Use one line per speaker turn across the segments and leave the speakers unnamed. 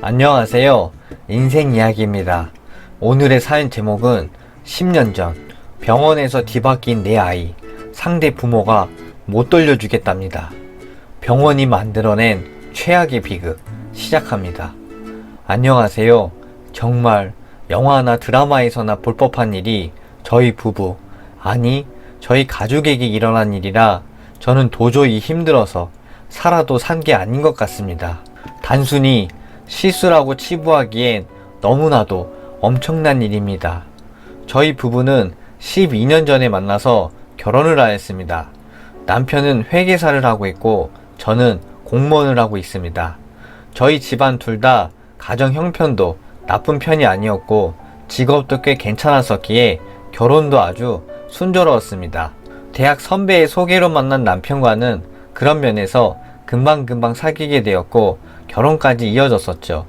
안녕하세요. 인생 이야기입니다. 오늘의 사연 제목은 10년 전 병원에서 뒤바뀐 내 아이, 상대 부모가 못 돌려주겠답니다. 병원이 만들어낸 최악의 비극 시작합니다. 안녕하세요. 정말 영화나 드라마에서나 볼 법한 일이 저희 부부, 아니 저희 가족에게 일어난 일이라 저는 도저히 힘들어서 살아도 산 게 아닌 것 같습니다. 단순히 실수라고 치부하기엔 너무나도 엄청난 일입니다. 저희 부부는 12년 전에 만나서 결혼을 하였습니다. 남편은 회계사를 하고 있고 저는 공무원을 하고 있습니다. 저희 집안 둘 다 가정 형편도 나쁜 편이 아니었고 직업도 꽤 괜찮았었기에 결혼도 아주 순조로웠습니다. 대학 선배의 소개로 만난 남편과는 그런 면에서 금방금방 사귀게 되었고 결혼까지 이어졌었죠.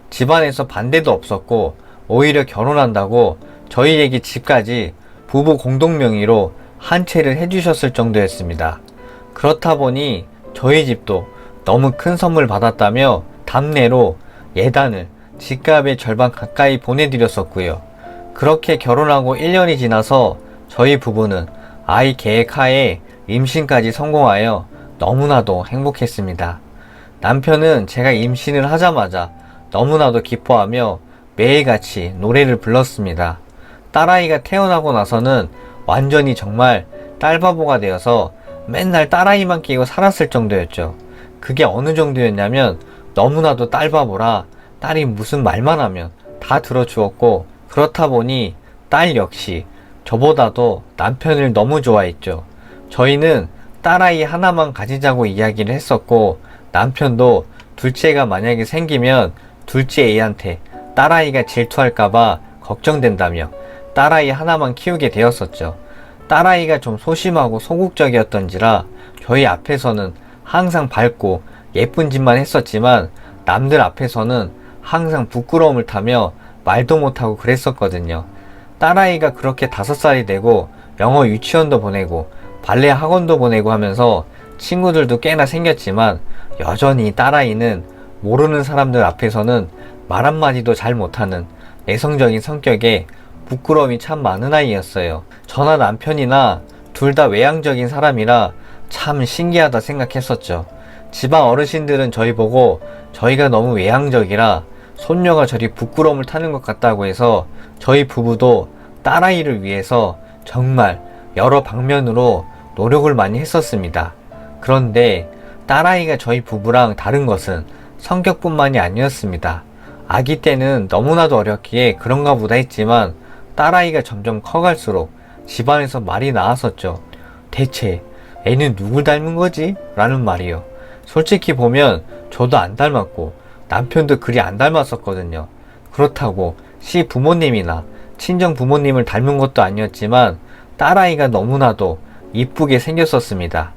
집안에서 반대도 없었고 오히려 결혼한다고 저희에게 집까지 부부 공동 명의로 한 채를 해주셨을 정도였습니다. 그렇다 보니 저희 집도 너무 큰 선물 받았다며 답례로 예단을 집값의 절반 가까이 보내드렸었고요. 그렇게 결혼하고 1년이 지나서 저희 부부는 아이 계획하에 임신까지 성공하여 너무나도 행복했습니다. 남편은 제가 임신을 하자마자 너무나도 기뻐하며 매일같이 노래를 불렀습니다. 딸아이가 태어나고 나서는 완전히 정말 딸바보가 되어서 맨날 딸아이만 끼고 살았을 정도였죠. 그게 어느 정도였냐면 너무나도 딸바보라 딸이 무슨 말만 하면 다 들어주었고, 그렇다 보니 딸 역시 저보다도 남편을 너무 좋아했죠. 저희는 딸아이 하나만 가지자고 이야기를 했었고 남편도 둘째가 만약에 생기면 둘째 애한테 딸아이가 질투할까봐 걱정된다며 딸아이 하나만 키우게 되었었죠. 딸아이가 좀 소심하고 소극적이었던지라 저희 앞에서는 항상 밝고 예쁜 짓만 했었지만 남들 앞에서는 항상 부끄러움을 타며 말도 못하고 그랬었거든요. 딸아이가 그렇게 5살이 되고 영어 유치원도 보내고 발레 학원도 보내고 하면서 친구들도 꽤나 생겼지만 여전히 딸아이는 모르는 사람들 앞에서는 말 한마디도 잘 못하는 내성적인 성격에 부끄러움이 참 많은 아이였어요. 저나 남편이나 둘 다 외향적인 사람이라 참 신기하다 생각했었죠. 집안 어르신들은 저희 보고 저희가 너무 외향적이라 손녀가 저리 부끄러움을 타는 것 같다고 해서 저희 부부도 딸아이를 위해서 정말 여러 방면으로 노력을 많이 했었습니다. 그런데 딸아이가 저희 부부랑 다른 것은 성격뿐만이 아니었습니다. 아기 때는 너무나도 어렸기에 그런가 보다 했지만 딸아이가 점점 커갈수록 집안에서 말이 나왔었죠. 대체 애는 누굴 닮은 거지? 라는 말이요. 솔직히 보면 저도 안 닮았고 남편도 그리 안 닮았었거든요. 그렇다고 시부모님이나 친정 부모님을 닮은 것도 아니었지만 딸아이가 너무나도 이쁘게 생겼었습니다.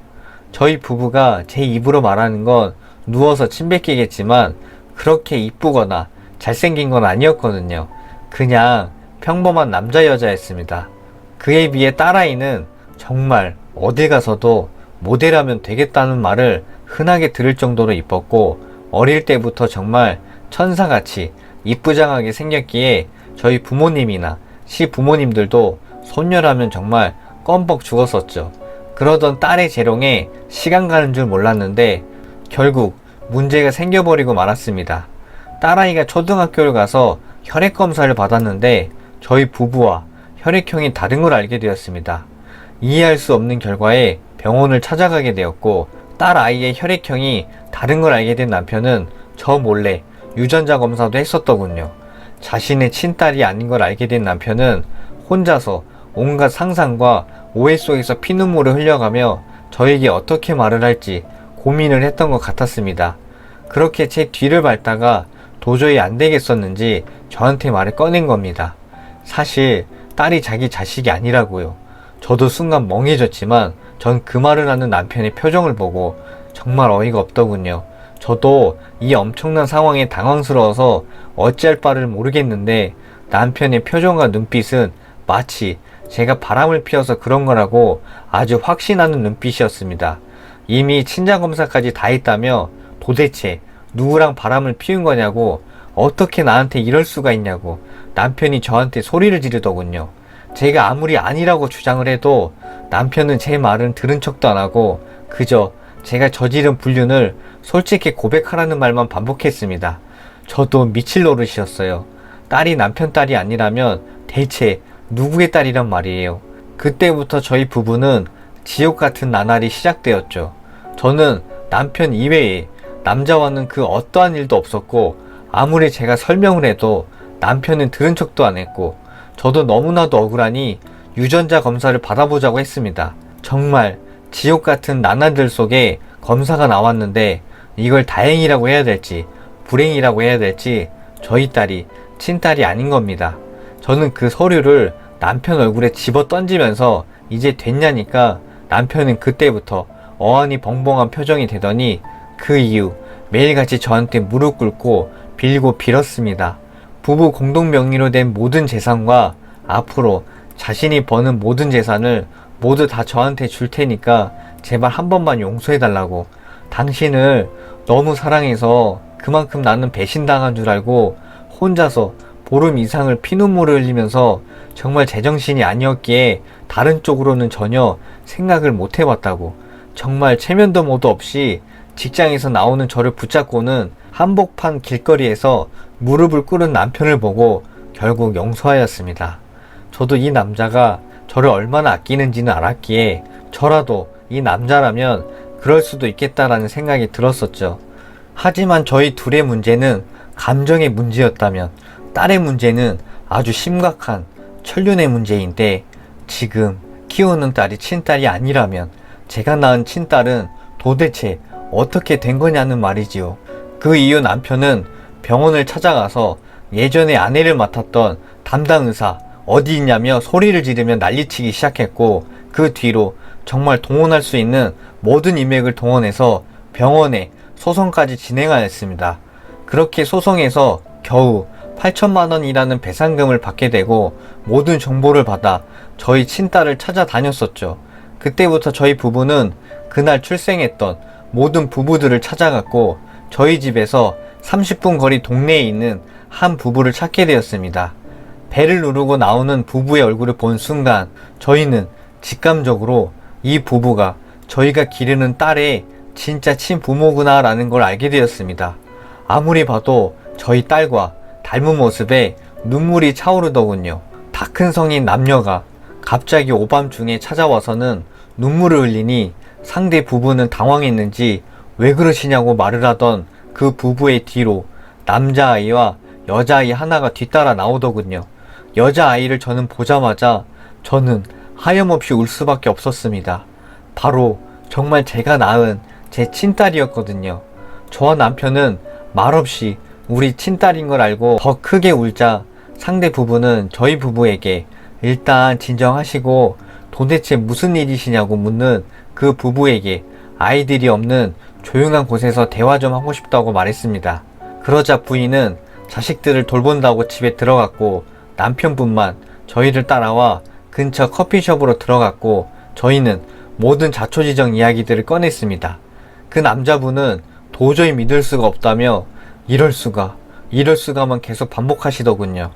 저희 부부가 제 입으로 말하는 건 누워서 침 뱉기겠지만 그렇게 이쁘거나 잘생긴 건 아니었거든요. 그냥 평범한 남자 여자였습니다. 그에 비해 딸아이는 정말 어딜 가서도 모델하면 되겠다는 말을 흔하게 들을 정도로 이뻤고 어릴 때부터 정말 천사같이 이쁘장하게 생겼기에 저희 부모님이나 시부모님들도 손녀라면 정말 껌뻑 죽었었죠. 그러던 딸의 재롱에 시간 가는 줄 몰랐는데 결국 문제가 생겨버리고 말았습니다. 딸아이가 초등학교를 가서 혈액 검사를 받았는데 저희 부부와 혈액형이 다른 걸 알게 되었습니다. 이해할 수 없는 결과에 병원을 찾아가게 되었고 딸아이의 혈액형이 다른 걸 알게 된 남편은 저 몰래 유전자 검사도 했었더군요. 자신의 친딸이 아닌 걸 알게 된 남편은 혼자서 온갖 상상과 오해 속에서 피눈물을 흘려가며 저에게 어떻게 말을 할지 고민을 했던 것 같았습니다. 그렇게 제 뒤를 밟다가 도저히 안 되겠었는지 저한테 말을 꺼낸 겁니다. 사실 딸이 자기 자식이 아니라고요. 저도 순간 멍해졌지만 전 그 말을 하는 남편의 표정을 보고 정말 어이가 없더군요. 저도 이 엄청난 상황에 당황스러워서 어찌할 바를 모르겠는데 남편의 표정과 눈빛은 마치 제가 바람을 피워서 그런 거라고 아주 확신하는 눈빛이었습니다. 이미 친자검사까지 다 했다며 도대체 누구랑 바람을 피운 거냐고 어떻게 나한테 이럴 수가 있냐고 남편이 저한테 소리를 지르더군요. 제가 아무리 아니라고 주장을 해도 남편은 제 말은 들은 척도 안 하고 그저 제가 저지른 불륜을 솔직히 고백하라는 말만 반복했습니다. 저도 미칠 노릇이었어요. 딸이 남편 딸이 아니라면 대체 누구의 딸이란 말이에요. 그때부터 저희 부부는 지옥 같은 나날이 시작되었죠. 저는 남편 이외에 남자와는 그 어떠한 일도 없었고 아무리 제가 설명을 해도 남편은 들은 척도 안 했고 저도 너무나도 억울하니 유전자 검사를 받아보자고 했습니다. 정말 지옥 같은 나날들 속에 검사가 나왔는데 이걸 다행이라고 해야 될지 불행이라고 해야 될지 저희 딸이 친딸이 아닌 겁니다. 저는 그 서류를 남편 얼굴에 집어 던지면서 이제 됐냐니까 남편은 그때부터 어안이 벙벙한 표정이 되더니 그 이후 매일같이 저한테 무릎 꿇고 빌고 빌었습니다. 부부 공동 명의로 된 모든 재산과 앞으로 자신이 버는 모든 재산을 모두 다 저한테 줄 테니까 제발 한 번만 용서해달라고. 당신을 너무 사랑해서 그만큼 나는 배신당한 줄 알고 혼자서 보름 이상을 피눈물을 흘리면서 정말 제정신이 아니었기에 다른 쪽으로는 전혀 생각을 못 해봤다고. 정말 체면도 모도 없이 직장에서 나오는 저를 붙잡고는 한복판 길거리에서 무릎을 꿇은 남편을 보고 결국 용서하였습니다. 저도 이 남자가 저를 얼마나 아끼는지는 알았기에 저라도 이 남자라면 그럴 수도 있겠다라는 생각이 들었었죠. 하지만 저희 둘의 문제는 감정의 문제였다면 딸의 문제는 아주 심각한 천륜의 문제인데 지금 키우는 딸이 친딸이 아니라면 제가 낳은 친딸은 도대체 어떻게 된 거냐는 말이지요. 그 이후 남편은 병원을 찾아가서 예전에 아내를 맡았던 담당 의사 어디 있냐며 소리를 지르며 난리치기 시작했고 그 뒤로 정말 동원할 수 있는 모든 인맥을 동원해서 병원에 소송까지 진행하였습니다. 그렇게 소송에서 겨우 8천만 원이라는 배상금을 받게 되고 모든 정보를 받아 저희 친딸을 찾아다녔었죠. 그때부터 저희 부부는 그날 출생했던 모든 부부들을 찾아갔고 저희 집에서 30분 거리 동네에 있는 한 부부를 찾게 되었습니다. 배를 누르고 나오는 부부의 얼굴을 본 순간 저희는 직감적으로 이 부부가 저희가 기르는 딸의 진짜 친부모구나 라는 걸 알게 되었습니다. 아무리 봐도 저희 딸과 닮은 모습에 눈물이 차오르더군요. 다 큰 성인 남녀가 갑자기 오밤중에 찾아와서는 눈물을 흘리니 상대 부부는 당황했는지 왜 그러시냐고 말을 하던 그 부부의 뒤로 남자아이와 여자아이 하나가 뒤따라 나오더군요. 여자아이를 저는 보자마자 저는 하염없이 울 수밖에 없었습니다. 바로 정말 제가 낳은 제 친딸이었거든요. 저와 남편은 말없이 우리 친딸인 걸 알고 더 크게 울자 상대 부부는 저희 부부에게 일단 진정하시고 도대체 무슨 일이시냐고 묻는 그 부부에게 아이들이 없는 조용한 곳에서 대화 좀 하고 싶다고 말했습니다. 그러자 부인은 자식들을 돌본다고 집에 들어갔고 남편분만 저희를 따라와 근처 커피숍으로 들어갔고 저희는 모든 자초지정 이야기들을 꺼냈습니다. 그 남자분은 도저히 믿을 수가 없다며 이럴 수가만 계속 반복하시더군요.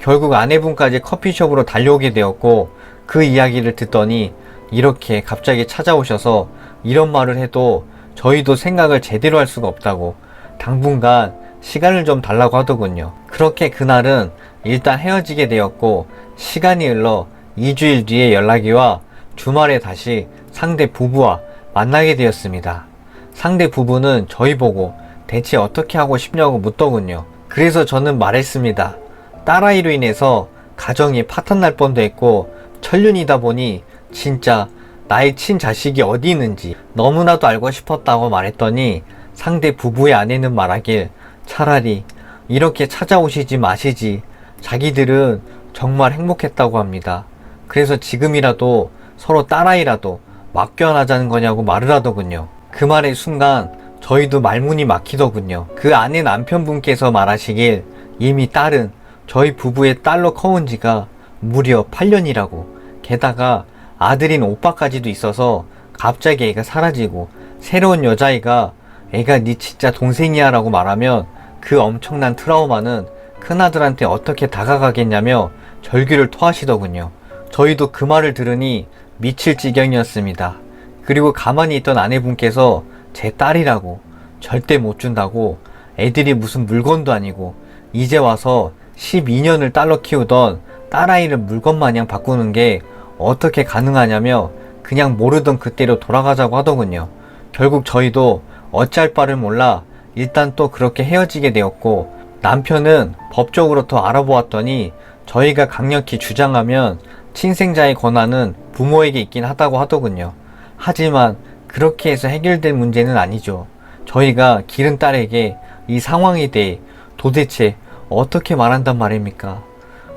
결국 아내분까지 커피숍으로 달려오게 되었고 그 이야기를 듣더니 이렇게 갑자기 찾아오셔서 이런 말을 해도 저희도 생각을 제대로 할 수가 없다고 당분간 시간을 좀 달라고 하더군요. 그렇게 그날은 일단 헤어지게 되었고 시간이 흘러 2주일 뒤에 연락이 와 주말에 다시 상대 부부와 만나게 되었습니다. 상대 부부는 저희 보고 대체 어떻게 하고 싶냐고 묻더군요. 그래서 저는 말했습니다. 딸아이로 인해서 가정이 파탄날 뻔도 했고 천륜이다 보니 진짜 나의 친자식이 어디 있는지 너무나도 알고 싶었다고 말했더니 상대 부부의 아내는 말하길 차라리 이렇게 찾아오시지 마시지. 자기들은 정말 행복했다고 합니다. 그래서 지금이라도 서로 딸아이라도 맡겨놔자는 거냐고 말을 하더군요. 그 말의 순간 저희도 말문이 막히더군요. 그 아내 남편분께서 말하시길 이미 딸은 저희 부부의 딸로 커온 지가 무려 8년이라고 게다가 아들인 오빠까지도 있어서 갑자기 애가 사라지고 새로운 여자아이가 애가 네 진짜 동생이야 라고 말하면 그 엄청난 트라우마는 큰아들한테 어떻게 다가가겠냐며 절규를 토하시더군요. 저희도 그 말을 들으니 미칠 지경이었습니다. 그리고 가만히 있던 아내분께서 제 딸이라고, 절대 못 준다고, 애들이 무슨 물건도 아니고 이제 와서 12년을 딸로 키우던 딸아이를 물건 마냥 바꾸는 게 어떻게 가능하냐며 그냥 모르던 그때로 돌아가자고 하더군요. 결국 저희도 어찌할 바를 몰라 일단 또 그렇게 헤어지게 되었고, 남편은 법적으로 더 알아보았더니 저희가 강력히 주장하면 친생자의 권한은 부모에게 있긴 하다고 하더군요. 하지만 그렇게 해서 해결될 문제는 아니죠. 저희가 기른 딸에게 이 상황에 대해 도대체 어떻게 말한단 말입니까?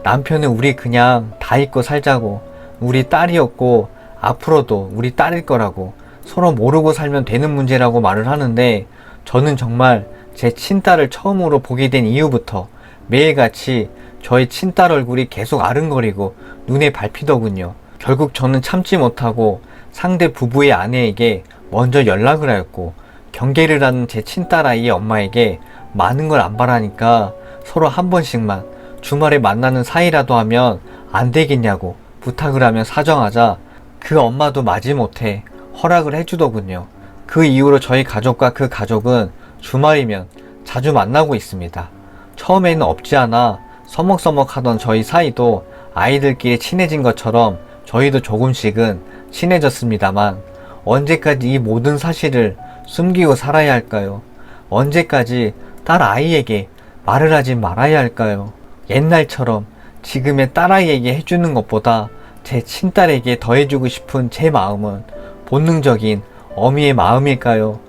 남편은 우리 그냥 다 잊고 살자고, 우리 딸이었고 앞으로도 우리 딸일 거라고, 서로 모르고 살면 되는 문제라고 말을 하는데, 저는 정말 제 친딸을 처음으로 보게 된 이후부터 매일같이 저의 친딸 얼굴이 계속 아른거리고 눈에 밟히더군요. 결국 저는 참지 못하고 상대 부부의 아내에게 먼저 연락을 하였고, 경계를 하는 제 친딸아이의 엄마에게 많은 걸 안 바라니까 서로 한 번씩만 주말에 만나는 사이라도 하면 안 되겠냐고 부탁을 하면 사정하자 그 엄마도 마지못해 허락을 해주더군요. 그 이후로 저희 가족과 그 가족은 주말이면 자주 만나고 있습니다. 처음에는 없지 않아 서먹서먹하던 저희 사이도 아이들끼리 친해진 것처럼 저희도 조금씩은 친해졌습니다만, 언제까지 이 모든 사실을 숨기고 살아야 할까요? 언제까지 딸 아이에게 말을 하지 말아야 할까요? 옛날처럼 지금의 딸아이에게 해주는 것보다 제 친딸에게 더 해주고 싶은 제 마음은 본능적인 어미의 마음일까요?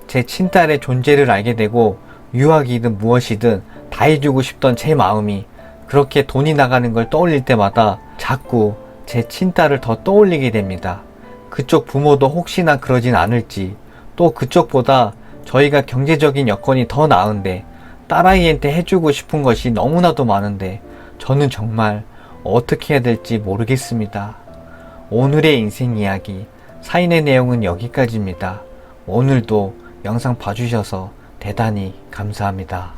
제 친딸의 존재를 알게 되고 유학이든 무엇이든 다 해주고 싶던 제 마음이 그렇게 돈이 나가는 걸 떠올릴 때마다 자꾸 제 친딸을 더 떠올리게 됩니다. 그쪽 부모도 혹시나 그러진 않을지, 또 그쪽보다 저희가 경제적인 여건이 더 나은데 딸아이한테 해주고 싶은 것이 너무나도 많은데 저는 정말 어떻게 해야 될지 모르겠습니다. 오늘의 인생 이야기, 사인의 내용은 여기까지입니다. 오늘도 영상 봐주셔서 대단히 감사합니다.